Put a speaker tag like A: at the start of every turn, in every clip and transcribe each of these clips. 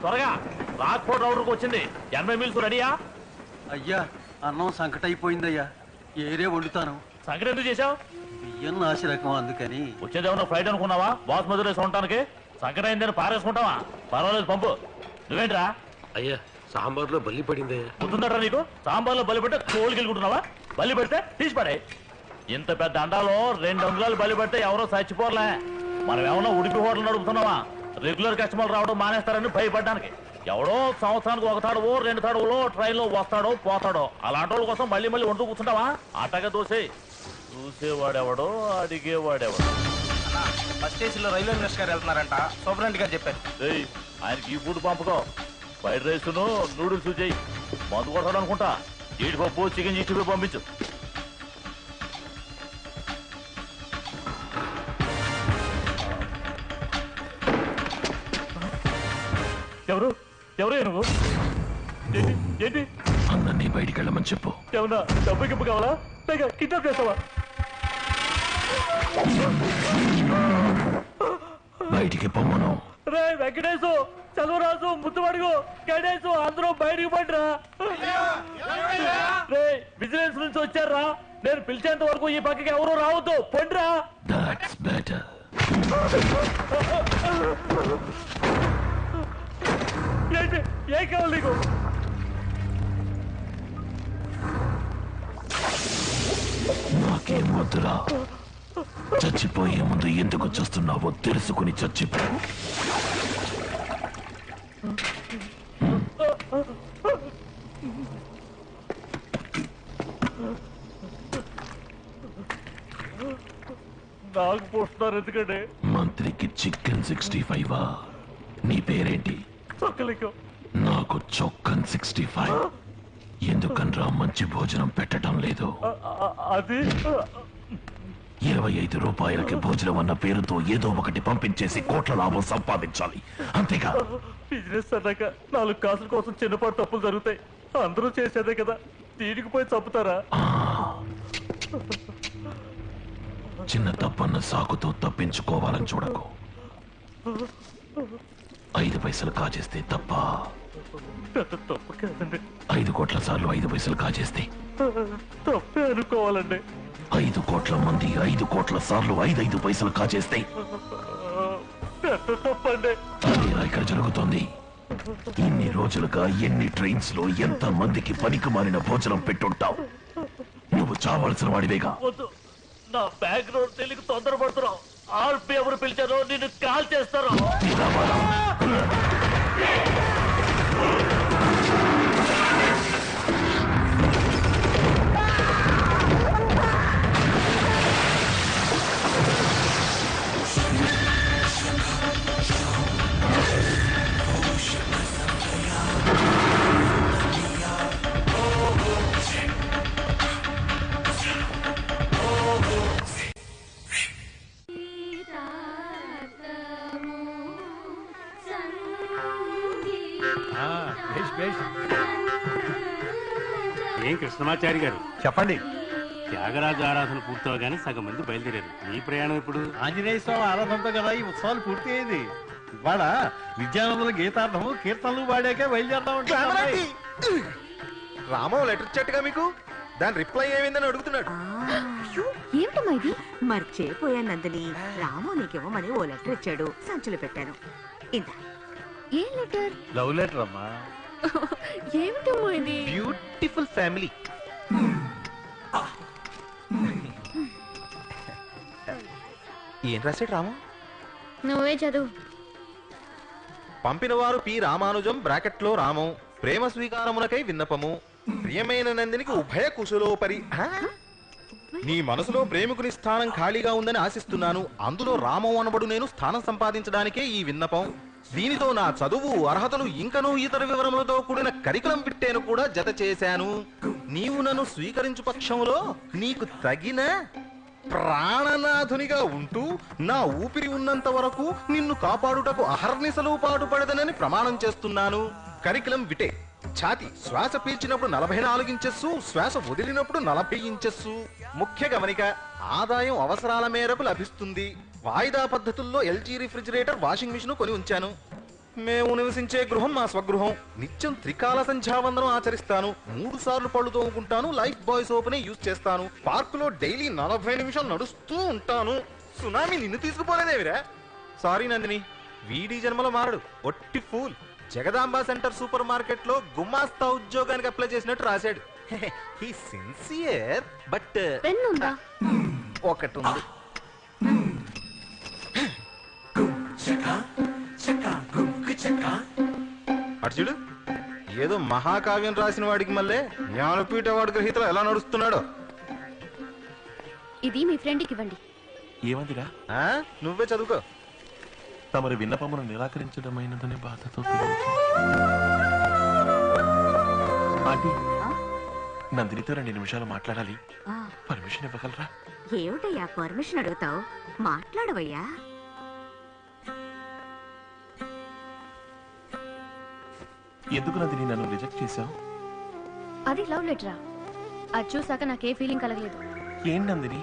A: త్వరగా రాక్ఫోర్ట్ రౌడర్కి వచ్చింది 80 మీల్స్ రెడీయా?
B: అయ్యా అన్నం సంకట అయిపోయిందయ్యా, ఏరే వండుతాను.
A: సంకట ఎందుకు చేశావు?
B: బియ్యం నాసి రకం అందుకని.
A: వచ్చేదేమన్నా ఫ్లైట్ అనుకున్నావా? బాస్మతి రైస్ ఉండటానికి సంకట అయిందని పారేసుకుంటావా? పర్వాలేదు పంపు. నువ్వేంట్రా?
C: అయ్యా సాంబార్లో బల్లి పడింది.
A: గుర్తుందట్రా నీకు? సాంబార్లో బలి పెడితే కోళ్ళకి వెళ్ళుకుంటున్నావా? బలి పెడితే తీసి పడే. ఇంత పెద్ద అండాలో 2 అంగుళాలు బలి పెడితే ఎవరో చచ్చిపోర్లే. మనం ఏమన్నా ఉడిపి హోటల్ నడుపుతున్నావా? రెగ్యులర్ కస్టమర్లు రావడం మానేస్తారని భయపడ్డానికి. ఎవడో సంవత్సరానికి 1 తడవో 2 తడవలో ట్రైన్లో వస్తాడో పోతాడో అలాంటి వాళ్ళ కోసం మళ్ళీ వంటూ కూర్చుంటావా? ఆటగా దోసే. చూసేవాడెవడో అడిగేవాడెవడో.
D: ఫస్ట్ ఏసీలో రైల్వే మినిస్టర్ గారు వెళ్తున్నారంట, సూపరింటెండెంట్ గారు చెప్పారు.
A: ఆయనకి ఈ ఫుడ్ పంపుకో. ఫ్రైడ్ రైస్ను నూడిల్స్ చేయి. మందు కొడతాడు అనుకుంటా. జీడిపప్పు చికెన్ చిక్కి పంపించు. ఎవరు ఎవరు నువ్వు? ఏంటి
C: అందరినీ బయటికి వెళ్ళమని చెప్పు.
A: ఏమన్నా డబ్బు గిప్పు కావాలా? పైగా కిడ్నాప్ చేస్తావా?
C: బయటికి పొమ్మను.
A: రే వెంకటేశు, చదువురాజు, ముద్దుమడుగు, గణేశు అందరూ బయటికి పడ్డరా. రే బిజినెస్ నుంచి వచ్చారా? నేను పిలిచేంత వరకు ఈ పక్కకి ఎవరు రావద్దు. పండ్రా.
C: That's better.
A: ఏంటి ఏం కావాలి నీకు?
C: నాకేం వద్దురా. చచ్చిపోయే ముందు ఎందుకు చూస్తున్నావో తెలుసుకుని చచ్చిపో.
A: నాకు పోస్తున్నారు ఎందుకంటే?
C: మంత్రికి చికెన్ 65. నీ పేరేంటి?
A: చొక్కలికం.
C: నాకు చొక్కన్ 65. ఎందుకనరా మంచి భోజనం పెట్టడం లేదు?
A: అది
C: 25 రూపాయలకి భోజనం అన్న పేరుతో ఏదో ఒకటి పంపించేసి కోట్ల లాభం సంపాదించాలి, అంతేగా?
A: బిజినెస్ అన్నాక 4 కాసుల కోసం చిన్నపాటు తప్పులు జరుగుతాయి. అందరూ చేసేదే కదా, దీనికి పోయి చంపుతారా?
C: చిన్న తప్పన్న సాకుతో తప్పించుకోవాలని చూడకు. 5 పైసలు కాజేస్తే తప్ప.
A: తప్పు కాదండి.
C: 5 కోట్ల సార్లు 5 పైసలు కాజేస్తే
A: తప్పే అనుకోవాలండి.
C: 5 కోట్ల మంది 5 కోట్ల సార్లు 5 పైసలు కాజేస్తే
A: తప్పండి.
C: అదేలా ఇక్కడ జరుగుతోంది. ఇన్ని రోజులుగా ఎన్ని ట్రైన్స్ లో ఎంత మందికి పనికి మారిన భోజనం పెట్టుంటావు. నువ్వు చావాల్సిన వాడివేగా.
A: వద్దు, నా బ్యాక్గ్రౌండ్ తెలియక తొందరపడుతున్నావు. ఆర్పి ఎవరు పిలిచారో నిన్ను కాల్ చేస్తారు.
E: ఏం కృష్ణమాచారి గారు
B: చెప్పండి.
E: త్యాగరాజు ఆరాధన పూర్తవగానే సగం మంది బయలుదేరారు. మీ ప్రయాణం ఇప్పుడు?
B: ఆంజనేయ స్వామి ఆరాధనతో కదా ఈ ఉత్సవాలు పూర్తి అయింది. ఇవాళ విద్యానందుల గీతార్థము కీర్తనలు వాడాకే బయలుదేరదాం.
D: రామో లెటర్ ఇచ్చాట్టుగా మీకు, దాని రిప్లై ఏమైందని అడుగుతున్నాడు.
F: ఏమిటమ్మా ఇది? మర్చిపోయాను నందిని. రాము నీకివ్వమని ఓ లెటర్ ఇచ్చాడు, సంచులు పెట్టాను. ఇంత. ఏం లెటర్?
B: లవ్ లెటర్ అమ్మా.
F: ఏమిటమ్మా ఇది?
D: Beautiful family. ఏం రాశాడు రాము?
F: నువ్వే చదువు.
D: పంపినవారు పి రామానుజం బ్రాకెట్లో రామం. ప్రేమ స్వీకారమునకై విన్నపము. ప్రియమైన నందినికి ఉభయ కుశలోపరి. నీ మనసులో ప్రేమికుని స్థానం ఖాళీగా ఉందని ఆశిస్తున్నాను. అందులో రామం అనబడు నేను స్థానం సంపాదించడానికే ఈ విన్నపం. దీనితో నా చదువు అర్హతలు ఇంకనూ ఇతర వివరములతో కూడిన కరికులం బిట్టేను కూడా జత చేశాను. నీవు నన్ను స్వీకరించు పక్షంలో నీకు తగిన ప్రాణనాథునిగా ఉంటూ నా ఊపిరి ఉన్నంత వరకు నిన్ను కాపాడుటకు అహర్నిశలు పాటుపడదనని ప్రమాణం చేస్తున్నాను. కరికులం విటే. ఛాతి శ్వాస పీల్చినప్పుడు 44 ఇంచెస్సు, శ్వాస వదిలినప్పుడు 40 ఇంచెస్సు. ముఖ్య గమనిక, ఆదాయం అవసరాల మేరకు లభిస్తుంది. వాయిదా పద్ధతుల్లో LG రిఫ్రిజిరేటర్, వాషింగ్ మిషన్ కొని ఉంచాను. మేము నివసించే గృహం మా స్వగృహం. నిత్యం త్రికాల సంధ్యావందనం ఆచరిస్తాను. 3 సార్లు పళ్ళు తోముకుంటాను. లైఫ్ బాయ్ సోప్ ని యూజ్ చేస్తాను. పార్క్ లో డైలీ 40 నిమిషాలు నడుస్తూ ఉంటాను. సునామీ నిన్ను తీసుకుపోలేదేవిరా. సారీ నందిని, వీడి జన్మలో మారడు, ఒట్టి fool. Jagadamba centre super market లో గుమాస్తా ఉద్యోగానికి అప్లై చేసినట్టు రాశాడు. హీ సిన్సియర్ బట్
G: పెన్ ఉందా?
D: ఒకటి ఉంది. అటు చూడు, ఏదో మహాకావ్యం రాసిన వాడికి మళ్ళీ జ్ఞానపీఠ అవార్డు గ్రహీతలు ఎలా నడుస్తున్నాడో.
G: ఇది మీ ఫ్రెండ్కి ఇవ్వండి.
C: ఏమందిరా?
D: ఆ? నువ్వే చదువుకో.
C: తమరి విన్నపమును నిరాకరించడమైనదని బాధతో ఆంటీ, నందినితో 2 నిమిషాలు మాట్లాడాలి. పర్మిషన్ ఇవ్వగలరా?
F: ఏమిటయ్యా పర్మిషన్ అడుగుతావు? మాట్లాడవయ్యా.
C: ఎందుకు నందిని నన్ను రిజెక్ట్ చేశావు?
G: అది లవ్ లెటరా? అది చూసాక నాకే ఫీలింగ్ కలగలేదు.
C: ఏం నందిని,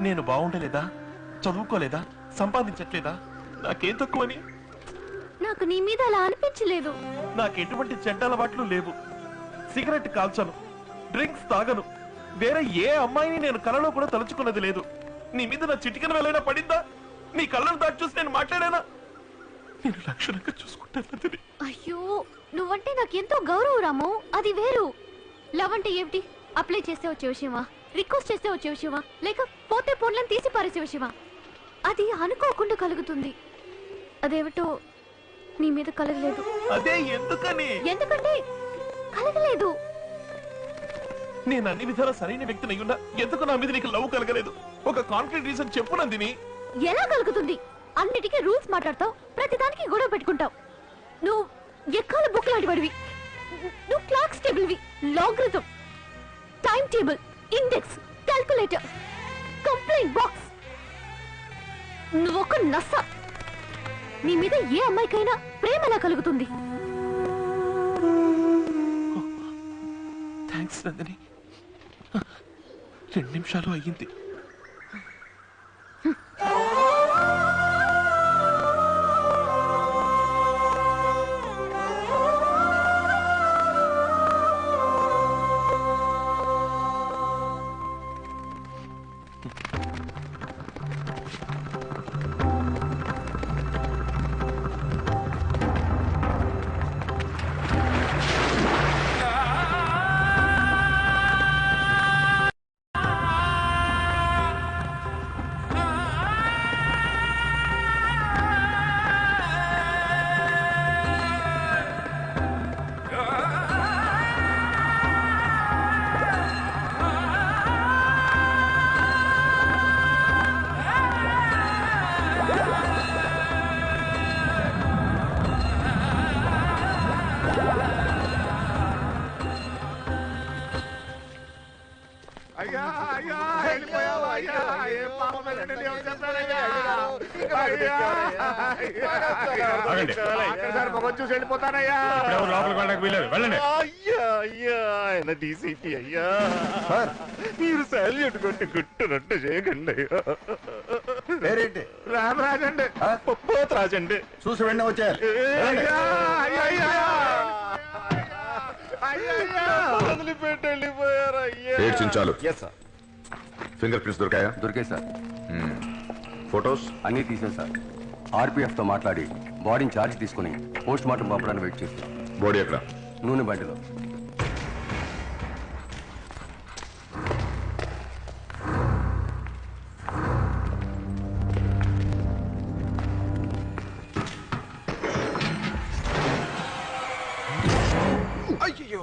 C: నేను బాగుండలేదా? చదువుకోలేదా? సంపాదించట్లేదా? నాకేం తక్కువని?
G: నాకు నీ మీద అలా అనిపించలేదు.
C: నాకెటువంటి చెడ్డ అలవాట్లు లేవు. సిగరెట్ కాల్చను, డ్రింక్స్ తాగను. వేరే ఏ అమ్మాయిని నేను కలలో కూడా తలుచుకున్నది లేదు. నీ మీద నా చిటికన వెళ్ళైనా పడిందా? నీ కళ్ళను దాటి చూసి నేను మాట్లాడానా? నేను లక్షణంగా చూసుకుంటాను.
G: అయ్యో, నువ్వంటే నాకెంతో గౌరవం రాము. అది వేరు. లవ్ అంటే ఏమిటి? అప్లై చేస్తే వచ్చే విషయమా? రిక్వెస్ట్ చేస్తే వచ్చే విషయమా? లేక పోతే ఫోన్లను తీసి పారేసే విషయమా? అది అనుకోకుండా కలుగుతుంది. అదేమిటో నీ మీద కలగలేదు.
C: అదే ఎందుకని?
G: ఎందుకంటే కలగలేదు.
C: నేను అన్ని విధాలా సరైన వ్యక్తిని అయ్యున్నా ఎందుకు నా మీద నీకు లవ్ కలగలేదు? ఒక కాన్క్రీట్ రీజన్ చెప్పు నందిని.
G: ఎలా కలుగుతుంది? అన్నిటికీ రూల్స్ మాట్లాడతావు, ప్రతిదానికి గొడవ పెట్టుకుంటావు. నువ్వు ఎక్కాల బుక్ లాంటి వాడివి. నువ్వు క్లాక్స్ టేబుల్వి. Logarithm, time table, index, calculator, complaint box. నువ్వొక నస. నీ మీద ఏ అమ్మాయికైనా ప్రేమ ఎలా కలుగుతుంది?
C: థ్యాంక్స్ నందిని. 2 నిమిషాలు అయ్యింది.
B: చూసి వెళ్ళిపోతానయ్యా.
A: లోపలికి వెళ్ళడానికి వీలేదు, వెళ్ళండి.
B: అయ్యా అయ్యా, ఆయన డీసీపీ అయ్యా. మీరు సాల్యూట్ కొట్టి గుట్టునట్టు చేయకండి అయ్యా.
H: పేరేంటి?
B: రామరాజండి, పోతరాజండి.
H: చూసి వెంటనే వచ్చారు.
B: వదిలిపెట్టి వెళ్ళిపోయారు అయ్యా.
I: ఏడ్చించాలు.
B: Yes sir.
I: ఫింగర్ ప్రింట్స్ దొరికాయా?
H: దొరికాయి సార్.
I: ఫొటోస్
H: అన్నీ తీసాను సార్. ఆర్పీఎఫ్ తో మాట్లాడి బాడీని ఛార్జ్ తీసుకుని పోస్ట్ మార్టం పంపడానికి వెయిట్ చేస్తున్నాం.
I: బాడీ ఎక్కడ?
H: నూనె బండిలో.
D: అయ్యో,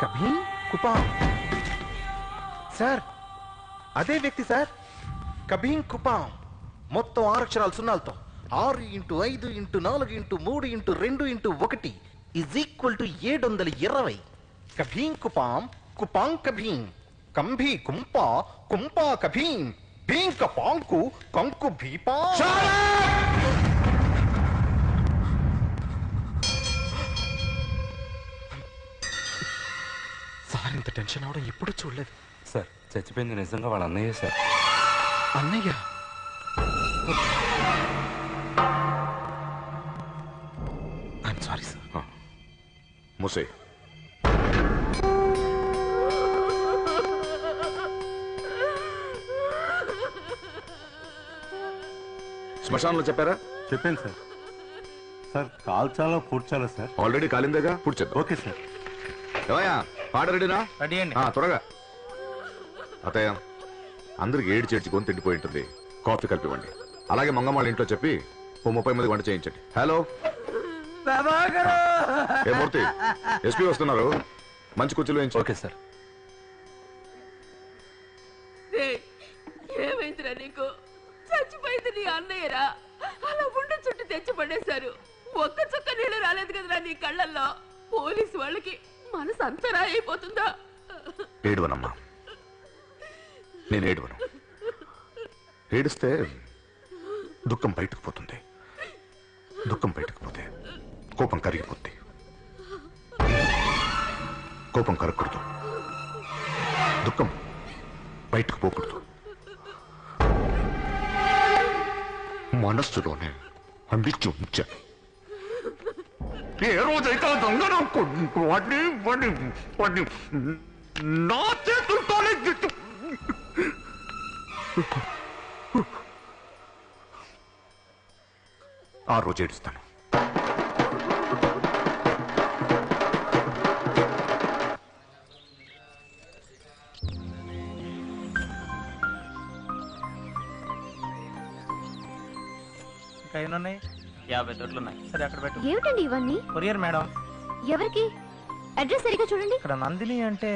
D: కభీ కుపా. సార్, అదే వ్యక్తి సార్. కభీం కుపాం. మొత్తం 6 అక్షరాలు సున్నాలతో. 6 × 5 × 4 × 3 × 2 × 1 ఈజ్ ఈక్వల్ టు 720. కభీం కుపాం, కుపాం కభీం, కంభీ కుంపా, కుంపా కభీం, భీం కపాంకు, కంకు భీపా. సార్, ఇంత టెన్షన్ అవడం ఎప్పుడు చూడలేదు.
E: సార్, చచ్చిపోయింది నిజంగా వాళ్ళ అన్నయ్య సార్.
D: అన్నయ్య ఐఎమ్ సారీ సార్.
I: మూసే. శ్మశానంలో చెప్పారా?
E: చెప్పాను సార్. సార్ కాల్చాలో పూడ్చాలో సార్?
I: ఆల్రెడీ కాలిందేగా, పూడ్చేద్దాం.
E: Okay sir.
I: ఏమయ్యా, పాట రెడీనా?
J: రెడీ అండి.
I: త్వరగా. అత్తయ్య, అందరికి ఏడు చేర్చి గొంతు తిండిపోయి ఉంటుంది, కాఫీ కలిపివ్వండి. అలాగే మంగమ్మాళ్ళ ఇంట్లో చెప్పి 30 మంది వంట చేయించండి. హలో ఏ మూర్తి, ఎస్పీ వస్తున్నారు, మంచి కుర్చీలో వేయించు.
H: Okay sir.
F: ఏమైందిరా నీకు? చచ్చిపోయింది నీ అన్నయ్యరా. అలా గుండె చుట్టూ తెచ్చి పడేశారు. ఒక్క చుక్క నీళ్ళు రాలేదు కదరా నీ కళ్ళల్లో. పోలీసు వాళ్ళకి మనసు అంతరా అయిపోతుందా?
I: ఏడవనమ్మా, నేను ఏడవను. ఏడిస్తే దుఃఖం బయటకు పోతుంది, దుఃఖం బయటకు పోతే కోపం కరిగిపోద్ది. కోపం కరగకూడదు, దుఃఖం బయటకు పోకూడదు. మనస్సులోనే అందించి ఉంచాను. ఏ రోజైతే దొంగను వాడిని వాడిని వాడిని నా చేతులతోనే ఆ రోజు ఏడుస్తాను.
J: ఇంకా ఎన్నున్నాయి? 50 దొడ్లున్నాయి. సరే అక్కడ పెట్టు.
G: ఏమిటండి ఇవన్నీ?
J: Courier madam.
G: ఎవరికి? అడ్రస్ సరిగా చూడండి.
J: ఇక్కడ నందిని అంటే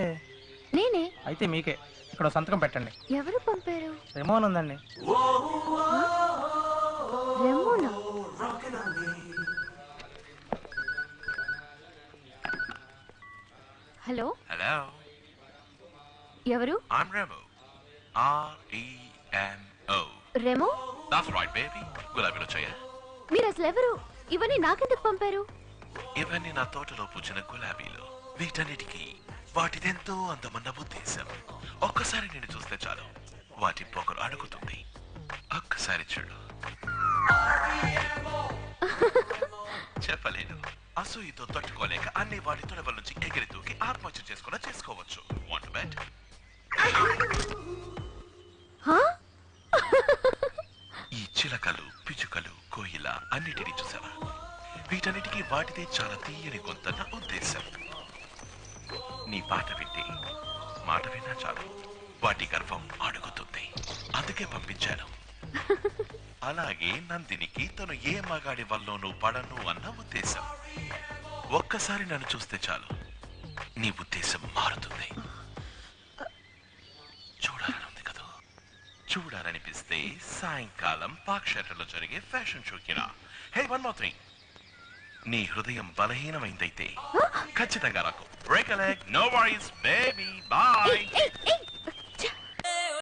G: నేనే.
J: అయితే మీకే. ఇక్కడ సంతకం పెట్టండి.
G: ఎవరు పంపారు?
J: రెమోన్ ఉందండి.
G: రెమోనా? హలో.
C: హలో,
G: ఎవరు?
C: I'm Remo. REMO.
G: Remo?
C: That's right, baby. గులాబీలో చెయ్య.
G: మీరు అసలు ఎవరు? ఇవన్నీ నాకెందుకు పంపారు?
C: ఇవన్నీ నా తోటలో పూచిన గులాబీలు. వీటన్నిటికీ వాటిదెంతో అందమన్న ఉద్దేశం. ఒక్కసారి నేను చూస్తే చాలు, వాటి పొగరు అడుగుతుంది. ఒక్కసారి చూడు. చెప్పలేను, అసూయతో తట్టుకోలేక అన్ని వాటి తొడవల నుంచి ఎగిరి దూకి ఆత్మహత్య చేసుకోవచ్చు. Want to bet? ఈ చిలకలు, పిచుకలు, కోయిల అన్నిటినీ చూసావా? వీటన్నిటికీ వాటిదే చాలా తీయని గొంతన్న ఉద్దేశం. నీ పాట వింటే, మాట విన్నా చాలు, వాటి గర్వం అడుగుతుంది. అందుకే పంపించాను. అలాగే నందినికి తను ఏ మగాడి వల్లోనూ పడను అన్న ఉద్దేశం. ఒక్కసారి నన్ను చూస్తే చాలు, నీ ఉద్దేశం మారుతుంది. చూడాలనుంది కదా? చూడాలనిపిస్తే సాయంకాలం పాక్షేటలో జరిగే ఫ్యాషన్ షోకి రా. హే, వన్ మోర్ థింగ్, నీ హృదయం బలహీనమైందైతే ఖచ్చితంగా రాకు. Break a leg, no worries baby, bye.